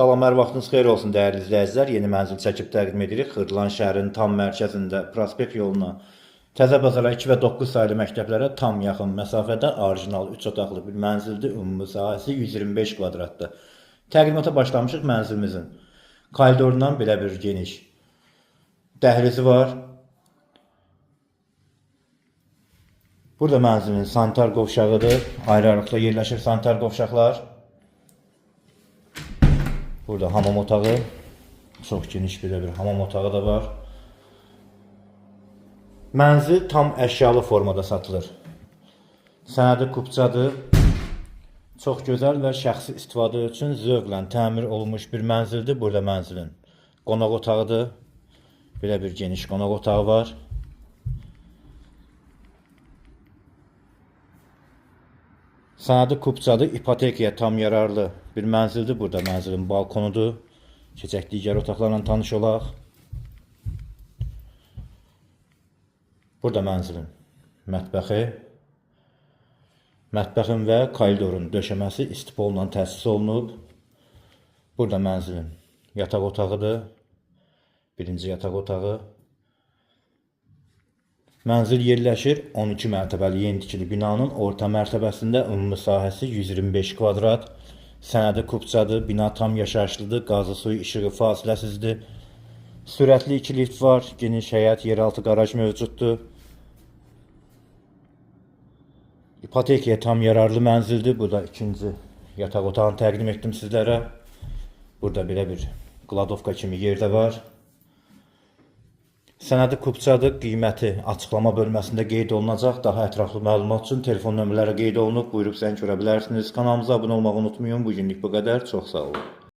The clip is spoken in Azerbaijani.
Salam, hər vaxtınız xeyir olsun dəyərli izləyicilər. Yeni mənzil çəkib təqdim edirik. Xırdalan şəhərinin tam mərkəzində Prospekt yoluna, Təzə Bazara 2 və 9 sayılı məktəblərə tam yaxın məsafədə orijinal 3 otaqlı bir mənzildir. Ümumi sahəsi 125 kvadratdır. Təqdimata başlamışıq mənzilimizin. Koridorundan belə bir geniş dəhlizi var. Burada mənzilin sanitar qovşağıdır. Ayrı-ayrılıqda yerləşir sanitar qovşaqlar. Burada hamam otağı, çox geniş belə bir hamam otağı da var. Mənzil tam əşyalı formada satılır. Sənədi kupçadır. Çox gözəl və şəxsi istifadə üçün zövqlə təmir olunmuş bir mənzildir. Burada mənzilin qonaq otağıdır. Belə bir geniş qonaq otağı var. Sənədi kupçadır, ipotekaya tam yararlı bir mənzildir. Burada mənzilin balkonudur. Keçək digər otaqlarla tanış olaq. Burada mənzilin mətbəxi. Mətbəxin və koridorun döşəməsi istipolla təsis olunub. Burada mənzilin yataq otağıdır. Birinci yataq otağı. Mənzil yerləşir 12 mərtəbəli yeni tikili binanın orta mərtəbəsində. Ümumi sahəsi 125 kvadrat. Sənədi kupçadır. Bina tam yaşayışlıdır. Qazı, suyu, işığı fasiləsizdir. Sürətli 2 lift var. Geniş həyət, yeraltı qaraj mövcuddur. İpotekaya tam yararlı mənzildir. Burada ikinci yataq otağını təqdim etdim sizlərə. Burada belə bir kladovka kimi yerdə var. Sənədi kupçadır, qiyməti açıqlama bölməsində qeyd olunacaq. Daha ətraflı məlumat üçün telefon nömrələri qeyd olunub. Buyurub zəng görə bilərsiniz. Kanalımıza abunə olmağı unutmayın. Bugünlük bu qədər. Çox sağ olun.